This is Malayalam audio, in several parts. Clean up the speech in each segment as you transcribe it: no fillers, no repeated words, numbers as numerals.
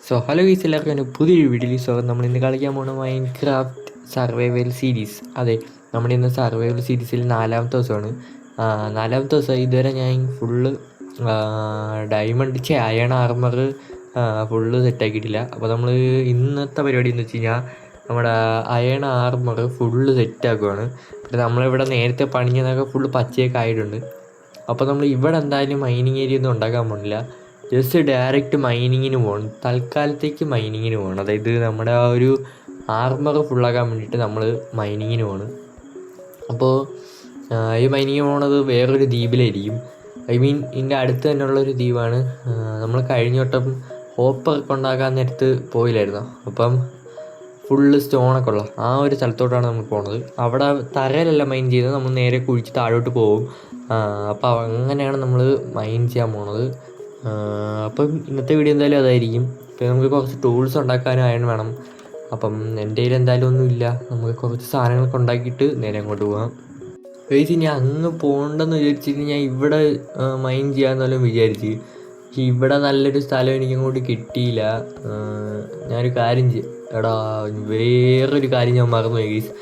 ഹലോ ഗൈസ്, എല്ലാവർക്കും എൻ്റെ പുതിയൊരു വീഡിയോയിൽ സ്വാഗതം. നമ്മൾ ഇന്ന് കളിക്കാൻ പോകുന്ന മൈൻക്രാഫ്റ്റ് സർവൈവൽ സീരീസ്. അതെ, നമ്മുടെ ഇന്ന് സർവൈവൽ സീരീസിൽ 4ാമത്തെ ദിവസമാണ്. 4ാമത്തെ ദിവസം. ഇതുവരെ ഞാൻ full diamond iron armour full സെറ്റാക്കിയിട്ടില്ല. അപ്പോൾ നമ്മൾ ഇന്നത്തെ പരിപാടി എന്ന് വെച്ച് കഴിഞ്ഞാൽ നമ്മുടെ അയൺ ആർമർ ഫുള്ള് സെറ്റാക്കുകയാണ്. പിന്നെ നമ്മളിവിടെ നേരത്തെ പണിഞ്ഞതൊക്കെ ഫുള്ള് പച്ചയൊക്കെ ആയിട്ടുണ്ട്. അപ്പോൾ നമ്മൾ ഇവിടെ എന്തായാലും മൈനിങ് ഏരിയ ഒന്നും ഉണ്ടാക്കാൻ പോകുന്നില്ല. ജസ്റ്റ് ഡയറക്റ്റ് മൈനിങ്ങിന് പോകണം. തൽക്കാലത്തേക്ക് മൈനിങ്ങിന് പോകണം. അതായത് നമ്മുടെ ആ ഒരു ആർമർ ഫുള്ളാക്കാൻ വേണ്ടിയിട്ട് നമ്മൾ മൈനിങ്ങിന് പോകണം. അപ്പോൾ ഈ മൈനിങ് പോകണത് വേറൊരു ദ്വീപിലായിരിക്കും. ഇതിൻ്റെ അടുത്ത് തന്നെയുള്ളൊരു ദ്വീപാണ്. നമ്മൾ കഴിഞ്ഞ വട്ടം ഹോപ്പറൊക്കെ ഉണ്ടാക്കാൻ നേരത്ത് പോയില്ലായിരുന്നു. അപ്പം ഫുള്ള് സ്റ്റോണൊക്കെ ഉള്ള ആ ഒരു സ്ഥലത്തോട്ടാണ് നമ്മൾ പോണത്. അവിടെ തറയിലല്ല മൈൻ ചെയ്യുന്നത്, നമ്മൾ നേരെ കുഴിച്ച് താഴോട്ട് പോകും. അപ്പോൾ അങ്ങനെയാണ് നമ്മൾ മൈൻ ചെയ്യാൻ പോണത്. അപ്പം ഇന്നത്തെ വീഡിയോ എന്തായാലും അതായിരിക്കും. പിന്നെ നമുക്ക് കുറച്ച് ടൂൾസ് ഉണ്ടാക്കാനും അയൺ വേണം. അപ്പം എൻ്റെ കയ്യിൽ എന്തായാലും ഒന്നുമില്ല. നമുക്ക് കുറച്ച് സാധനങ്ങളൊക്കെ ഉണ്ടാക്കിയിട്ട് നേരെ അങ്ങോട്ട് പോകാം. ഗൈസ്, ഞാൻ അങ്ങ് പോകണ്ടെന്ന് വിചാരിച്ചിട്ട് ഞാൻ ഇവിടെ മൈൻ ചെയ്യാമെന്നെല്ലാം വിചാരിച്ച്. പക്ഷെ ഇവിടെ നല്ലൊരു സ്ഥലം എനിക്കങ്ങോട്ട് കിട്ടിയില്ല. ഞാനൊരു കാര്യം എടാ, വേറൊരു കാര്യം ഞാൻ മറന്നുപോയി ഗൈസ്.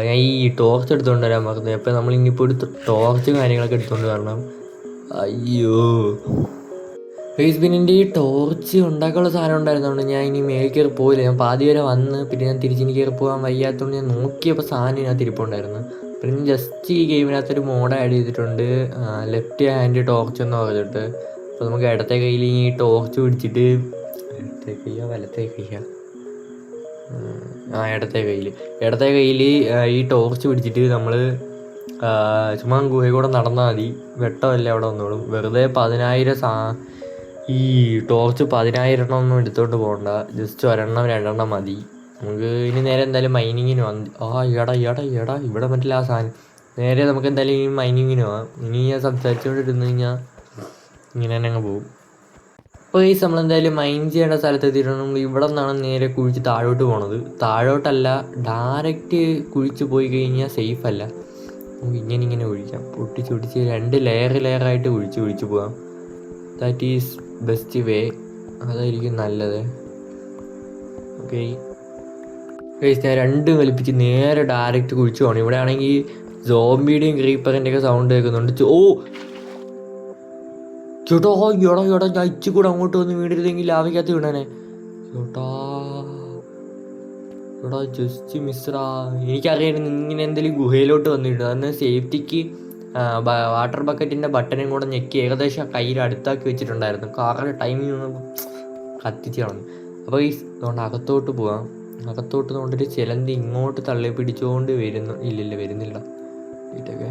ഞാൻ ഈ ടോർച്ച് എടുത്തുകൊണ്ട് വരാൻ മറന്നു. അപ്പോൾ നമ്മൾ ഇനിയിപ്പോൾ ഒരു ടോർച്ചും കാര്യങ്ങളൊക്കെ എടുത്തുകൊണ്ട് വരണം. അയ്യോ ഗൈസ്, പിന്നെ എൻ്റെ ഈ ടോർച്ച് ഉണ്ടാക്കാനുള്ള സാധനം ഉണ്ടായിരുന്നതുകൊണ്ട് ഞാൻ ഇനി മേൽ കയറി പോയില്ല. ഞാൻ പാതി വരെ വന്ന് പിന്നെ ഞാൻ തിരിച്ചിനി കയറി പോകാൻ വയ്യാത്തതുകൊണ്ട് ഞാൻ നോക്കിയപ്പോൾ സാധനം ഇതിനകത്ത് ഇരിപ്പുണ്ടായിരുന്നു. പിന്നെ ഞാൻ ജസ്റ്റ് ഈ ഗെയിമിനകത്തൊരു മോഡ് ആഡ് ചെയ്തിട്ടുണ്ട്, ലെഫ്റ്റ് ഹാൻഡ് ടോർച്ച് എന്ന് പറഞ്ഞിട്ട്. അപ്പോൾ നമുക്ക് ഇടത്തെ കയ്യിൽ ഈ ടോർച്ച് പിടിച്ചിട്ട് ഇടത്തെ കയ്യോ വലത്തെ കയ്യോ ഇടത്തെ കയ്യിൽ ഈ ടോർച്ച് പിടിച്ചിട്ട് നമ്മൾ ചുമ്മാ ഗുഹയിൽ കൂടെ നടന്നാൽ മതി. വെട്ടമല്ലേ അവിടെ വന്നോളും. വെറുതെ 10,000 ഈ ടോർച്ച് 10,000 ഒന്നും എടുത്തോണ്ട് പോകണ്ട. ജസ്റ്റ് 1 2 മതി. നമുക്ക് ഇനി നേരെ എന്തായാലും മൈനിങ്ങിന് വന്ന് എടാ ഇവിടെ പറ്റില്ല ആ സാധനം. നേരെ നമുക്ക് എന്തായാലും ഈ മൈനിങ്ങിന് പോകാം. ഇനി ഞാൻ സംസാരിച്ചുകൊണ്ടിരുന്ന് കഴിഞ്ഞാൽ ഇങ്ങനെ തന്നെ അങ്ങ് പോകും. അപ്പോൾ ഈ നമ്മളെന്തായാലും മൈൻ ചെയ്യേണ്ട സ്ഥലത്ത് എത്തിയിട്ടുണ്ട്. നമ്മൾ ഇവിടെ നിന്നാണ് നേരെ കുഴിച്ച് താഴോട്ട് പോണത്. താഴോട്ടല്ല, ഡയറക്റ്റ് കുഴിച്ച് പോയി കഴിഞ്ഞാൽ സേഫ് അല്ല. നമുക്ക് ഇങ്ങനെ ഒഴിക്കാം. പൊട്ടിച്ച് 2 ലെയറായിട്ട് കുഴിച്ച് പോകാം. That is best way. അതായിരിക്കും നല്ലത്. ഓക്കെ ഗൈസ്, ഞാൻ 2 വലിപ്പിച്ച് നേരെ ഡയറക്റ്റ് കുഴിച്ച് പോകണം. ഇവിടെ ആണെങ്കിൽ സോംബിയുടെയും ക്രീപ്പറിൻ്റെയൊക്കെ സൗണ്ട് കേൾക്കുന്നുണ്ട്. ചേട്ടാ ഞാൻ ഇച്ചു കൂടെ അങ്ങോട്ട് വന്ന് വീണിരുന്നെങ്കിൽ ലാവയ്ക്കകത്ത് വീണാനെ. ചേട്ടാ ജസ്റ്റ് മിസ്സറാ. എനിക്കറിയായിരുന്നു ഇങ്ങനെ എന്തെങ്കിലും ഗുഹയിലോട്ട് വന്നിട്ടുണ്ട്. അന്ന് സേഫ്റ്റിക്ക് വാട്ടർ ബക്കറ്റിൻ്റെ ബട്ടനും കൂടെ ഞെക്കി ഏകദേശം കയ്യിൽ അടുത്താക്കി വെച്ചിട്ടുണ്ടായിരുന്നു. കാരണം ടൈമിൽ നിന്ന് കത്തിച്ച് കളഞ്ഞു. അപ്പോൾ ഈ അതുകൊണ്ട് അകത്തോട്ട് പോവാം. അകത്തോട്ട് കൊണ്ടൊരു ചിലന്തി ഇങ്ങോട്ട് തള്ളി പിടിച്ചുകൊണ്ട് വരുന്നില്ല. വീട്ടൊക്കെ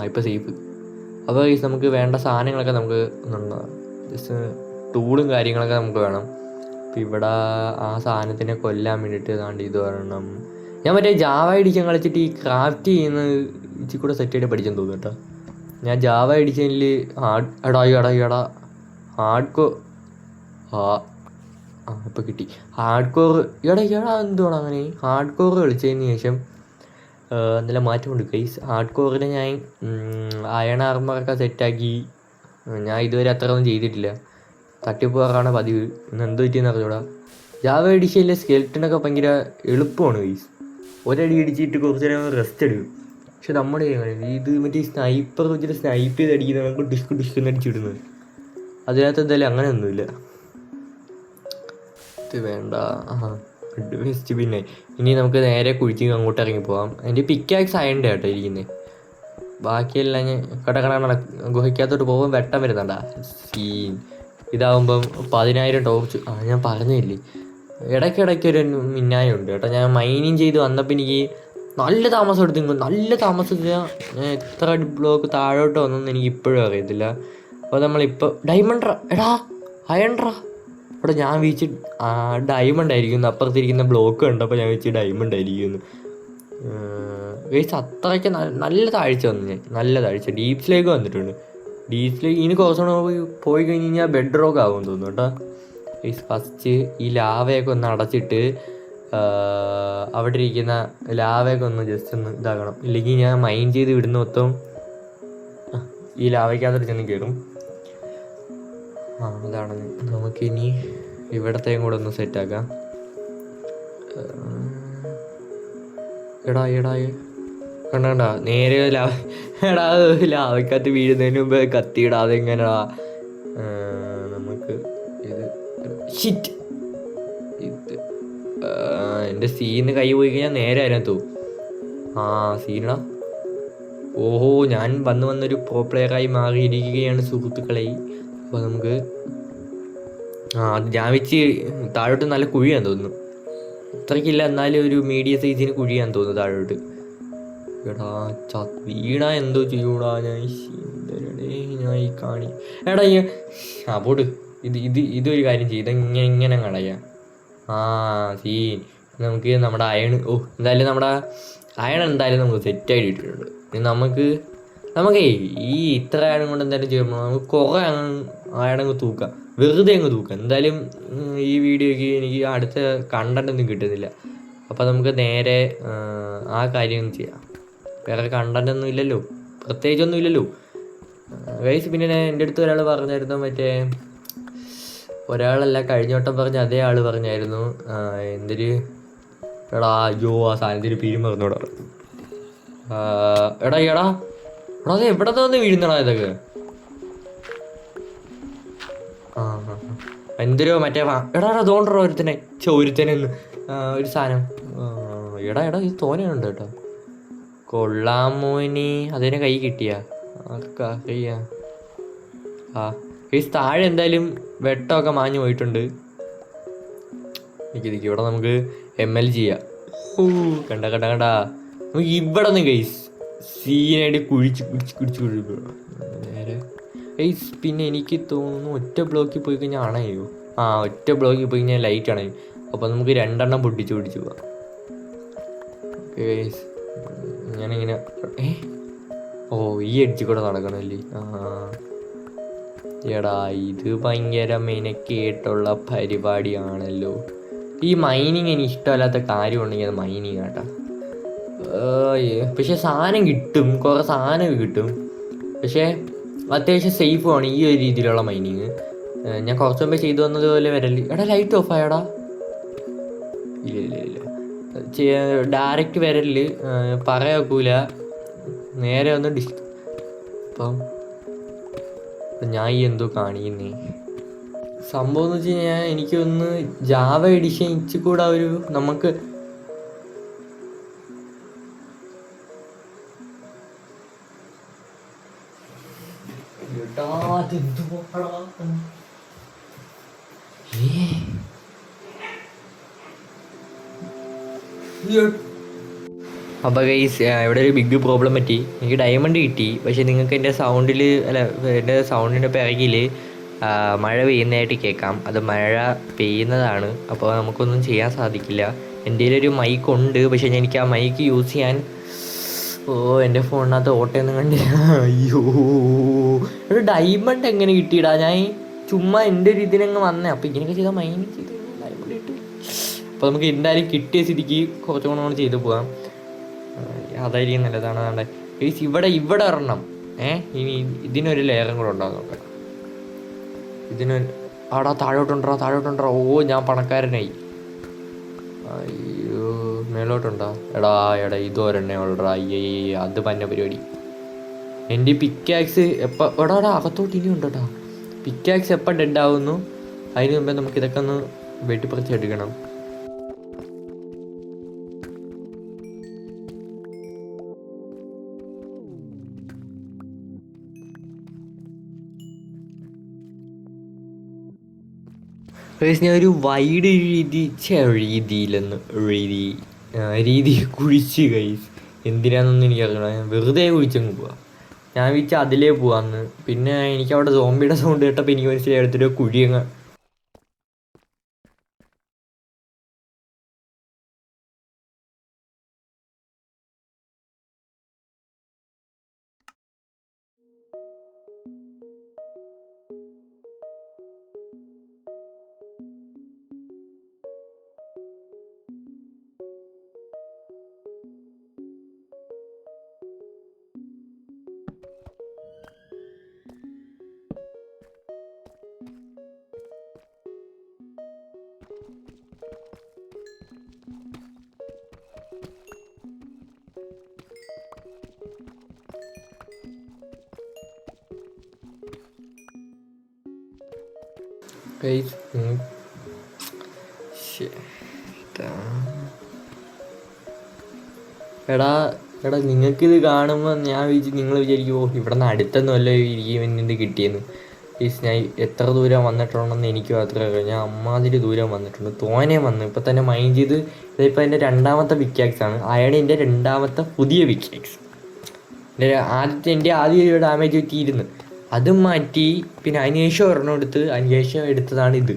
ഇപ്പോൾ സേഫ്. അപ്പോൾ ഈ നമുക്ക് വേണ്ട സാധനങ്ങളൊക്കെ നമുക്ക് ജസ്റ്റ് ടൂളും കാര്യങ്ങളൊക്കെ നമുക്ക് വേണം. അപ്പോൾ ഇവിടെ ആ സാധനത്തിനെ കൊല്ലാൻ വേണ്ടിയിട്ട് ഏതാണ്ട് ഇത് പറയണം. ഞാൻ മറ്റേ ജാവ എഡിഷൻ കളിച്ചിട്ട് ഈ ക്രാഫ്റ്റ് ചെയ്യുന്ന ഇച്ചിരി കൂടെ സെറ്റായിട്ട് പഠിച്ചെന്ന് തോന്നുന്നു കേട്ടോ. ഞാൻ ജാവ എഡിഷനിൽ ഇപ്പോൾ കിട്ടി ഹാർഡ് കോർ. എന്തുവാണ് അങ്ങനെ ഹാർഡ് കോർ കളിച്ചതിന് ശേഷം എന്തെല്ലാം മാറ്റമുണ്ട് ഗൈസ്. ഹാർഡ് കോറിൽ ഞാൻ അയൺ ആർമറൊക്കെ സെറ്റാക്കി. ഞാൻ ഇതുവരെ അത്ര ഒന്നും ചെയ്തിട്ടില്ല. തട്ടിപ്പോറാണ് പതിവ്. ഇന്ന് എന്ത് പറ്റിയെന്ന് അറിഞ്ഞൂടാ. ജാവ എഡിഷനിലെ സ്കെൽറ്റനൊക്കെ ഭയങ്കര എളുപ്പമാണ് ഗൈസ്. ഒരടി അടിച്ചിട്ട് കുറച്ച് നേരം റെസ്റ്റ് എടുക്കും. പക്ഷെ നമ്മുടെ ഇത് മറ്റേ സ്നൈപ്പർ വെച്ചിട്ട് സ്നൈപ്പ് ചെയ്ത് അടിക്കുന്നത് നമുക്ക് ഡിസ്ക് അടിച്ചിടുന്നത്. അതിനകത്ത് എന്തായാലും അങ്ങനെയൊന്നുമില്ല. ഇത് വേണ്ട. വേസ്റ്റ്. പിന്നെ ഇനി നമുക്ക് നേരെ കുഴിച്ച് അങ്ങോട്ട് ഇറങ്ങി പോകാം. എൻ്റെ പിക്കാക്സ് അയണ്ട കേട്ടോ ഇരിക്കുന്നത്. ബാക്കിയെല്ലാം ഞാൻ കട ഗുഹയ്ക്കകത്തോട്ട് പോകുമ്പോൾ വെട്ടം വരുന്നുണ്ടാ സീൻ. ഇതാവുമ്പം 10,000 ടോർച്ച്. ഞാൻ പറഞ്ഞില്ലേ, ഇടയ്ക്കിടയ്ക്കൊരു മിന്നായുണ്ട് കേട്ടോ. ഞാൻ മൈനിങ് ചെയ്ത് വന്നപ്പോൾ എനിക്ക് നല്ല താമസം എടുത്തു. നല്ല താമസം ഞാൻ എത്ര ബ്ലോക്ക് താഴോട്ട് വന്നെന്ന് എനിക്ക് ഇപ്പോഴും അറിയത്തില്ല. അപ്പോൾ നമ്മളിപ്പോൾ അയൺട്രാ അവിടെ ഞാൻ വീച്ച് ഡയമണ്ട് ആയിരിക്കുന്നു. അപ്പുറത്തിരിക്കുന്ന ബ്ലോക്ക് കണ്ടപ്പോൾ ഞാൻ വെച്ച് ഡയമണ്ട് ആയിരിക്കുന്നു. അത്രയ്ക്ക് നല്ല താഴ്ച വന്നു. നല്ല താഴ്ച ഡീപ്സിലേക്ക് വന്നിട്ടുണ്ട്. ഡീപ്സിലേക്ക് ഇനി കുറച്ചുകൂടെ പോയി കഴിഞ്ഞ് കഴിഞ്ഞാൽ ബെഡ് റോക്ക് ആകുമെന്ന് തോന്നുന്നു കേട്ടോ. ഫസ്റ്റ് ഈ ലാവയൊക്കെ ഒന്ന് അടച്ചിട്ട് അവിടെ ഇരിക്കുന്ന ലാവയൊക്കെ ഒന്ന് ജസ്റ്റ് ഒന്ന് ഇതാക്കണം. ഇല്ലെങ്കിൽ ഞാൻ മൈൻ ചെയ്ത് വിടുന്ന മൊത്തം ഈ ലാവയ്ക്കകത്തോട്ട് ചെന്ന് കയറും. അതാണ് നമുക്കിനി ഇവിടത്തെയും കൂടെ ഒന്ന് സെറ്റാക്കാം. എടാ കണ്ട നേരെ എടാ ലാവയ്ക്കകത്ത് വീഴുന്നതിന് മുമ്പ് കത്തിയിടാതെ എങ്ങനെടാ. നമുക്ക് ഇത് ഷിറ്റ് ഇത് എൻ്റെ സീന്ന് കൈ പോയി കഴിഞ്ഞാൽ നേരെ അതിനകത്തു. സീനടാ. ഓഹോ, ഞാൻ വന്നൊരു പ്രോ പ്ലെയറായി മാറിയിരിക്കുകയാണ് സുഹൃത്തുക്കളെ. അപ്പോൾ നമുക്ക് അത് ഞാൻ വെച്ച് താഴോട്ട് നല്ല കുഴിയാന്ന് തോന്നുന്നു. അത്രയ്ക്കില്ല, എന്നാലും ഒരു മീഡിയം സൈസിന് കുഴിയാന്ന് തോന്നുന്നു താഴോട്ട്. എടാ വീണ എന്തോ ചെയ്യൂടാ ഞാൻ ഈ കാണി. എടാ പോട്ട്. ഇതൊരു കാര്യം ചെയ്ത് ഇങ്ങനെ കളയാം. സീൻ. നമുക്ക് നമ്മുടെ അയൺ എന്തായാലും നമ്മുടെ അയൺ എന്തായാലും നമുക്ക് സെറ്റായിട്ട് ഇട്ടിട്ടുണ്ട്. നമുക്കേ ഈ ഇത്ര അയൺ കൊണ്ട് എന്തായാലും ചെയ്യുമ്പോൾ നമുക്ക് കുറേ അയണങ്ങ് തൂക്കാം, വെറുതെ അങ്ങ് തൂക്കാം. എന്തായാലും ഈ വീഡിയോയ്ക്ക് എനിക്ക് അടുത്ത കണ്ടൻ്റൊന്നും കിട്ടുന്നില്ല. അപ്പോൾ നമുക്ക് നേരെ ആ കാര്യം ചെയ്യാം. വേറെ കണ്ടൻ്റൊന്നും ഇല്ലല്ലോ, പ്രത്യേകിച്ചൊന്നും ഇല്ലല്ലോ ഗൈസ്. പിന്നെ എൻ്റെ അടുത്ത് ഒരാൾ പറഞ്ഞായിരുന്നു, ഒരാളല്ല കഴിഞ്ഞ വട്ടം പറഞ്ഞ അതേ ആൾ പറഞ്ഞായിരുന്നു എന്തൊരു അയ്യോ ആ സാധനത്തിന് പിരിയും പറഞ്ഞോടാ. എടാ അത് എവിടെ നിന്ന് വീഴുന്നടാ ഇതൊക്കെ. എന്തൊരു എടാ തോണ്ടോ ഒരുത്തനെ ഒരു സാധനം. എടാ ഇത് തോനെയുണ്ട് കേട്ടോ. കൊള്ളാം മോനി, അതിനെ കൈ കിട്ടിയാ കയ്യാ. ഈ താഴെ എന്തായാലും വെട്ടമൊക്കെ മാഞ്ഞു പോയിട്ടുണ്ട്. ഇവിടെ നമുക്ക് ML ചെയ്യാം. കണ്ട നമുക്ക് ഇവിടെ നിന്ന് ഗൈസ് സീനായിട്ട് കുടിച്ച് നേരെ ഗൈസ്. പിന്നെ എനിക്ക് തോന്നുന്നു ഒറ്റ ബ്ലോക്കിൽ പോയി കഴിഞ്ഞാൽ അണയോ. ഒറ്റ ബ്ലോക്കിൽ പോയി കഴിഞ്ഞാൽ ലൈറ്റ് അണയും. അപ്പോൾ നമുക്ക് 2 പൊട്ടിച്ച് പോവാം. ഓക്കെ ഗൈസ്, ഞാനിങ്ങനെ ഈ എഡ്ജിൽ കൂടെ നടക്കണമല്ലേ. എടാ ഇത് ഭയങ്കര മെനക്കേട്ടുള്ള പരിപാടിയാണല്ലോ. ഈ മൈനിങ് എനിക്ക് ഇഷ്ടമല്ലാത്ത കാര്യമുണ്ടെങ്കിൽ അത് മൈനിങ് കേട്ടോ. പക്ഷെ സാധനം കിട്ടും, കുറേ സാധനം കിട്ടും. പക്ഷേ അത്യാവശ്യം സേഫുമാണ് ഈ ഒരു രീതിയിലുള്ള മൈനിങ്. ഞാൻ കുറച്ച് മുമ്പേ ചെയ്തു വന്നതുപോലെ വരല്ലേ. എടാ ലൈറ്റ് ഓഫ് ആയടാ. ഇല്ല ഡയറക്റ്റ് വരല് പറയാക്കൂല, നേരെ ഒന്ന് അപ്പം ഞാൻ എന്തോ കാണിക്കുന്നേ സംഭവം എന്ന് വെച്ച് കഴിഞ്ഞാൽ എനിക്കൊന്ന് ജാവ എഡിഷൻ ഇച്ചിരി കൂടെ ഒരു നമുക്ക് അപ്പോൾ ഗൈസ് ഇവിടെ ഒരു ബിഗ് പ്രോബ്ലം പറ്റി. എനിക്ക് ഡയമണ്ട് കിട്ടി, പക്ഷെ നിങ്ങൾക്ക് എൻ്റെ സൗണ്ടിൻ്റെ പിറകിൽ മഴ പെയ്യുന്നതായിട്ട് കേൾക്കാം. അത് മഴ പെയ്യുന്നതാണ്, അപ്പോൾ നമുക്കൊന്നും ചെയ്യാൻ സാധിക്കില്ല. എൻ്റെ കയ്യിലൊരു മൈക്ക് ഉണ്ട്, പക്ഷെ എനിക്ക് ആ മൈക്ക് യൂസ് ചെയ്യാൻ എൻ്റെ ഫോണിനകത്ത് ഓട്ടയൊന്നും കണ്ടില്ല. അയ്യോ, ഒരു ഡയമണ്ട് എങ്ങനെ കിട്ടിയിടാ? ഞാൻ ചുമ്മാ എൻ്റെ ഒരു ഇതിനങ്ങ് വന്നേ. അപ്പോൾ ഇങ്ങനെയൊക്കെ ചെയ്താൽ മൈനിങ് ചെയ്ത് ഡയമണ്ട് കിട്ടും. അപ്പോൾ നമുക്ക് എന്തായാലും കിട്ടിയ സ്ഥിതിക്ക് കുറച്ചും കൂടെ നമ്മൾ ചെയ്ത് പോകാം. അതായിരിക്കും നല്ലതാണ്. ഇവിടെ ഒരെണ്ണം ഇനി ഇതിനൊരു ലെയറും കൂടെ ഉണ്ടാകും നോക്കാം. താഴോട്ടുണ്ടോ. ഞാൻ പണക്കാരനായി. അയ്യോ, മേലോട്ടുണ്ടോ? എടാ ഇതൊരെണ്ണേ ഉള്ളടാ. അത് പന്ന പരിപാടി. എൻ്റെ പിക്കാക്സ് എപ്പോൾ അകത്തോട്ട് ഇനി ഉണ്ടോട്ടാ. പിക്കാക്സ് എപ്പോൾ ഡെഡ് ആവുന്നു അതിന് മുമ്പേ നമുക്ക് ഇതൊക്കെ ഒന്ന് വെട്ടിപ്പറിച്ചെടുക്കണം. ഞാൻ ഒരു വൈഡ് രീതി കുഴിച്ച് ഗൈസ്. എന്തിനാന്നൊന്നും എനിക്കറിയണം. ഞാൻ വെറുതെ കുഴിച്ചങ്ങ് പോവാം. ഞാൻ വിളിച്ച അതിലേ പോവാന്ന്. പിന്നെ എനിക്കവിടെ സോംബിയുടെ സൗണ്ട് കേട്ടപ്പോൾ എനിക്ക് മനസ്സിലായി എടുത്തിട്ട് കുഴിയങ്ങ്. ഗൈസ് എടാ എടാ നിങ്ങൾക്കിത് കാണുമ്പോൾ നിങ്ങൾ വിചാരിക്കുമോ ഇവിടെ നിന്ന് അടുത്തൊന്നുമല്ലോ ഇരിക്കുമെന്നിട്ട് കിട്ടിയെന്ന്. പ്ലീസ് ഞാൻ എത്ര ദൂരം വന്നിട്ടുണ്ടെന്ന് എനിക്ക് മാത്രമേ അറിയാം. ഞാൻ അമ്മാതിരി ദൂരം വന്നിട്ടുണ്ട്, തോനെ വന്നു. ഇപ്പം തന്നെ മൈൻഡ് ചെയ്ത് ഇതിപ്പോൾ എൻ്റെ രണ്ടാമത്തെ പിക്കാക്സാണ്. അയാളിൻ്റെ രണ്ടാമത്തെ പുതിയ പിക്കാക്സ്. എൻ്റെ ആദ്യം ഡാമേജ് പറ്റിയിരുന്നു, അതും മാറ്റി. പിന്നെ അതിനുശേഷം ഒരെണ്ണം അതിനുശേഷം എടുത്തതാണ് ഇത്.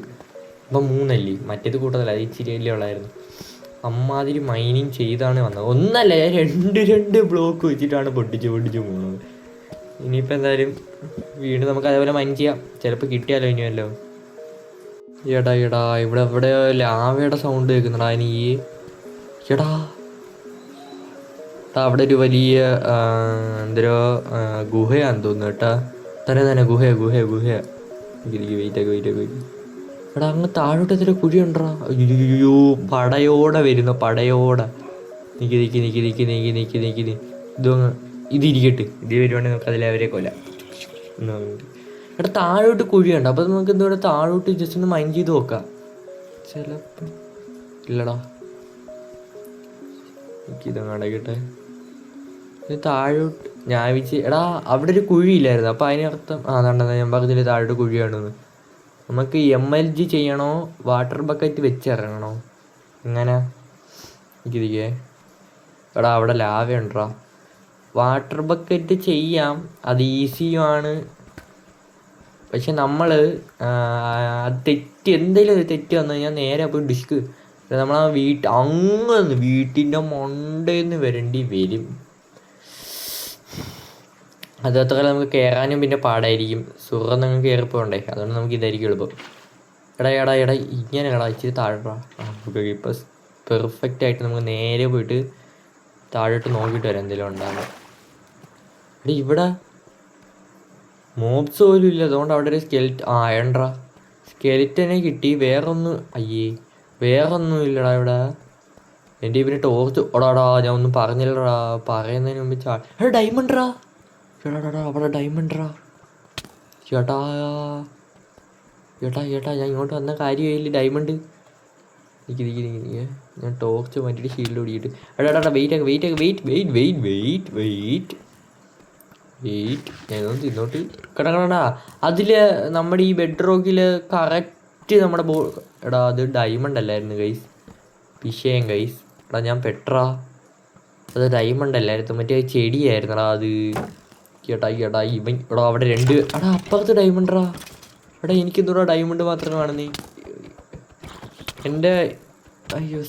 അപ്പം 3 മറ്റേത് കൂട്ടതല്ല, അത് ഇച്ചിരി വലിയ ഉള്ളായിരുന്നു. അമ്മാതിരി മൈനിങ് ചെയ്താണ് വന്നത്. ഒന്നല്ല, ഞാൻ 2 ബ്ലോക്ക് വെച്ചിട്ടാണ് പൊട്ടിച്ച് പോകുന്നത്. ഇനിയിപ്പോൾ എന്തായാലും വീണ്ടും നമുക്ക് അതേപോലെ മൈൻ ചെയ്യാം. ചിലപ്പോൾ കിട്ടിയാലോ ഇനിയല്ലോ. എടാ ഇവിടെ ലാവയുടെ സൗണ്ട് കേൾക്കുന്നുടാ. ഇനി എടാ അവിടെ ഒരു വലിയ എന്തോ ഗുഹയാന്ന് തോന്നുന്നു കേട്ടാ. തന്നെ ഗുഹ. വെയിറ്റ്. എടാ അങ്ങ് താഴോട്ട് എത്ര കുഴിയുണ്ടാ. അയ്യോ പടയോടെ വരുന്നു, പടയോടെ. നിക്ക്. ഇതിരിക്കട്ടെ, ഇത് വരുവാണെങ്കിൽ നമുക്ക് അതിലവരെ കൊല്ലാം. എടാ താഴോട്ട് കുഴിയുണ്ട്, അപ്പം നമുക്ക് എന്തുകൊണ്ട് താഴോട്ട് ജസ്റ്റ് ഒന്ന് മൈൻഡ് ചെയ്ത് നോക്കാം. ചിലപ്പോൾ ഇല്ലടാ, എനിക്കിതങ്ങ് അടയ്ക്കട്ടെ. താഴോട്ട് ഞാൻ വിളിച്ച് എടാ അവിടെ ഒരു കുഴിയില്ലായിരുന്നു. അപ്പം അതിനർത്ഥം അതാണ്ടെന്നാ ഞാൻ പറഞ്ഞില്ല താഴോട്ട് കുഴിയാണെന്ന്. നമുക്ക് MLG ചെയ്യണോ വാട്ടർ ബക്കറ്റ് വെച്ചിറങ്ങണോ? എങ്ങനെ ഇരിക്കേ? എടാ അവിടെ ലാവയുണ്ടാ. വാട്ടർ ബക്കറ്റ് ചെയ്യാം, അത് ഈസിയുമാണ്. പക്ഷെ നമ്മൾ അത് എന്തെങ്കിലും തെറ്റ് വന്നു കഴിഞ്ഞാൽ നേരെ പോയി ഡിസ്ക് നമ്മളാ വീട്ടിൻ്റെ മണ്ടേന്ന് വരേണ്ടി വരും. അത് അത്ര നമുക്ക് കയറാനും പിന്നെ പാടായിരിക്കും. സുഖം കയറിപ്പോണ്ടേ, അതുകൊണ്ട് നമുക്ക് ഇതായിരിക്കും എളുപ്പം. എടാ ഇങ്ങനെ ഇച്ചിരി താഴെ. ഇപ്പം പെർഫെക്റ്റ് ആയിട്ട് നമുക്ക് നേരെ പോയിട്ട് താഴോട്ട് നോക്കിയിട്ട് വരാം എന്തെങ്കിലും ഉണ്ടാകും. ഇവിടെ മോബ്സ് പോലും ഇല്ല, അതുകൊണ്ട് അവിടെ ഒരു സ്കെലിറ്റനെ കിട്ടി. വേറൊന്നും ഇല്ലടാ ഇവിടെ. എൻ്റെ പിന്നെ ടോർച്ച് ഓടാടാ, ഞാൻ ഒന്നും പറഞ്ഞില്ലടാ. പറയുന്നതിന് മുമ്പ് ഡയമണ്ടാ. അവിടെ ഡയമണ്ടാ. ചേട്ടാ ഞാൻ ഇങ്ങോട്ട് വന്ന കാര്യമായില്ല. ഡയമണ്ട് നിൽക്കി ഞാൻ ടോർച്ച് മാറ്റിയിട്ട് ഷീൽഡ് ഓടിയിട്ട്. എടാ വെയിറ്റ് ഞാനൊന്ന് തിന്നോട്ട് കിടക്കണടാ. അതിൽ നമ്മുടെ ഈ ബെഡ് റോക്കിൽ കറക്റ്റ് നമ്മുടെ എടാ അത് ഡയമണ്ട് അല്ലായിരുന്നു ഗൈസ്, വിഷയം ഗൈസ്. എടാ ഞാൻ പെട്രാ, അത് ഡയമണ്ട് അല്ലായിരുന്നു, മറ്റേ ചെടിയായിരുന്നടാ അത്. എടാ അവിടെ 2 അപ്പുറത്ത് ഡയമണ്ടാ. എടാ എനിക്കെന്തോടാ ഡയമണ്ട് മാത്രമേ കാണുന്നേ. എൻ്റെ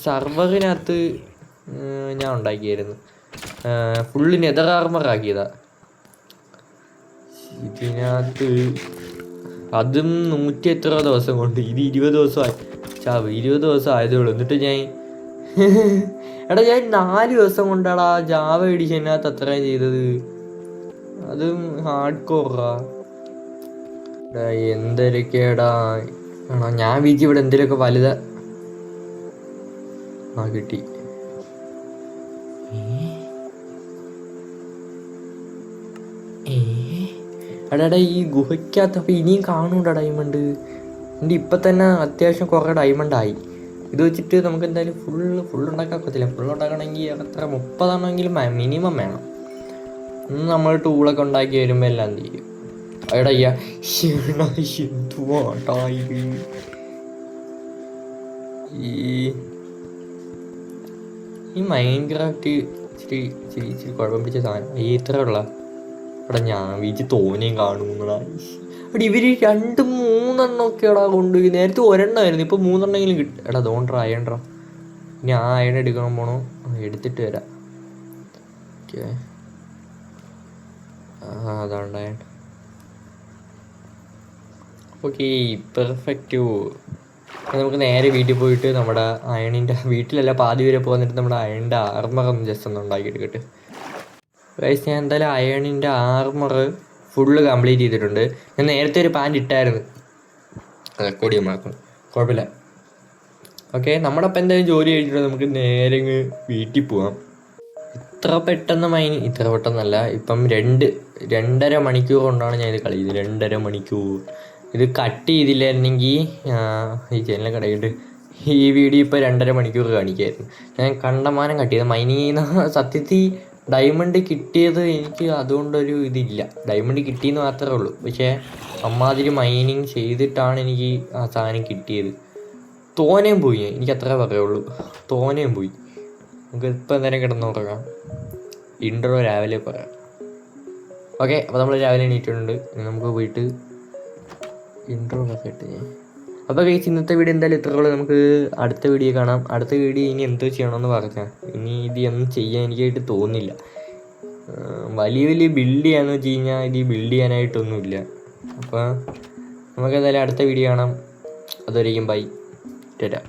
സർവറിനകത്ത് ഞാൻ ഉണ്ടാക്കിയായിരുന്നു, ഫുള്ള് നെതർ ആർമർ ആക്കിയതാ. ഇതിനകത്ത് അതും 100 എത്ര ദിവസം കൊണ്ട്, ഇത് 20 ദിവസമായി. 20 ദിവസം ആയതേ ഉള്ളൂ. എന്നിട്ട് ഞാൻ 4 ദിവസം കൊണ്ടാടാ ജാവ എഡിഷനകത്ത് അത്രയും ചെയ്തത്. അതും ഹാർഡ് കോറാ. എന്തൊക്കെയാടാ ഞാൻ വിചാരിച്ചു ഇവിടെ എന്തെങ്കിലുമൊക്കെ വലുതാ. കിട്ടി. എടാ ഈ ഗുഹയ്ക്കകത്ത് അപ്പം ഇനിയും കാണൂടാ ഡയമണ്ട്. എൻ്റെ ഇപ്പം തന്നെ അത്യാവശ്യം കുറേ ഡയമണ്ടായി. ഇത് വെച്ചിട്ട് നമുക്ക് എന്തായാലും ഫുൾ ഉണ്ടാക്കാൻ പറ്റില്ല. ഫുൾ ഉണ്ടാക്കണമെങ്കിൽ എത്ര 30 ആണെങ്കിലും മിനിമം വേണം. നമ്മൾ ടൂളൊക്കെ ഉണ്ടാക്കി വരുമ്പോൾ എല്ലാം തീരും. എടാ ഈ മൈൻക്രാഫ്റ്റ് ഇച്ചിരി കുഴപ്പം പിടിച്ച സാധനം ഇത്ര ഉള്ള. എടാ ഞാൻ തോനെയും കാണുന്നടാ. ഇവര് 2-3 കൊണ്ടുപോയി. നേരത്തെ ഒരെണ്ണമായിരുന്നു, ഇപ്പം 3 കിട്ടും. എടാ അതുകൊണ്ടാ അയണ്ടാ. ഇനി ആ അയൺ എടുക്കാൻ പോണോ? എടുത്തിട്ട് വരാം. ഓക്കെ അതാണ് അയൺ. Okay perfect. നമുക്ക് നേരെ വീട്ടിൽ പോയിട്ട് നമ്മുടെ അയണിൻ്റെ വീട്ടിലല്ല പാതി വരെ പോന്നിട്ട് നമ്മുടെ അയണിൻ്റെ ആർമറൊന്ന് ജസ്റ്റ് ഒന്ന് ഉണ്ടാക്കിയെടുക്കട്ടെ. ഗൈസ് ഞാൻ എന്തായാലും അയണിൻ്റെ ആർമർ ഫുള്ള് കംപ്ലീറ്റ് ചെയ്തിട്ടുണ്ട്. ഞാൻ നേരത്തെ ഒരു പാൻറ് ഇട്ടായിരുന്നു, റെക്കോർഡ് ചെയ്യാൻ കുഴപ്പമില്ല. ഓക്കെ നമ്മുടെ അപ്പം എന്തായാലും ജോലി കഴിഞ്ഞിട്ട് നമുക്ക് നേരെ വീട്ടിൽ പോവാം. ഇത്ര പെട്ടെന്നല്ല, ഇപ്പം 2-2.5 മണിക്കൂർ കൊണ്ടാണ് ഞാൻ ഇത് കളിക്കുന്നത്. 2.5 മണിക്കൂർ ഇത് കട്ട് ചെയ്തില്ലായിരുന്നെങ്കിൽ ഈ ചാനലിനെ കടയിട്ട് ഈ വീഡിയോ ഇപ്പോൾ 2.5 മണിക്കൂർ കാണിക്കായിരുന്നു. ഞാൻ കണ്ടമാനം കട്ട് ചെയ്ത് മൈനിങ് ചെയ്യുന്ന സത്യത്തിൽ ഡയമണ്ട് കിട്ടിയത് എനിക്ക് അതുകൊണ്ടൊരു ഇതില്ല. ഡയമണ്ട് കിട്ടിയെന്ന് മാത്രമേ ഉള്ളൂ. പക്ഷേ അമ്മാതിരി മൈനിങ് ചെയ്തിട്ടാണ് എനിക്ക് ആ സാധനം കിട്ടിയത്. തോനെയും പോയി, എനിക്ക് അത്രേ പറയുള്ളൂ. തോനെയും പോയി. നമുക്ക് ഇപ്പം എന്തായാലും കിടന്നുറങ്ങാം. ഇൻട്രോ രാവിലെ പറയാം. ഓക്കെ, അപ്പോൾ നമ്മൾ രാവിലെ എണീറ്റിട്ടുണ്ട്. നമുക്ക് പോയിട്ട് ഇൻട്രോ പറയട്ടെ. അപ്പോൾ ഗൈസ്, ഇന്നത്തെ വീഡിയോ എന്തായാലും ഇത്രയുള്ളൂ. നമുക്ക് അടുത്ത വീഡിയോ കാണാം. അടുത്ത വീഡിയോ ഇനി എന്തോ ചെയ്യണമെന്ന് പറഞ്ഞാൽ ഇനി ഇത് ഒന്നും ചെയ്യാൻ എനിക്കായിട്ട് തോന്നില്ല. വലിയ ബിൽഡ് ചെയ്യാന്ന് വെച്ച് കഴിഞ്ഞാൽ ഇത് ബിൽഡ് ചെയ്യാനായിട്ടൊന്നുമില്ല. അപ്പോൾ നമുക്ക് എന്തായാലും അടുത്ത വീഡിയോ കാണാം. അതുവരെയും ബൈ, ടാറ്റാ.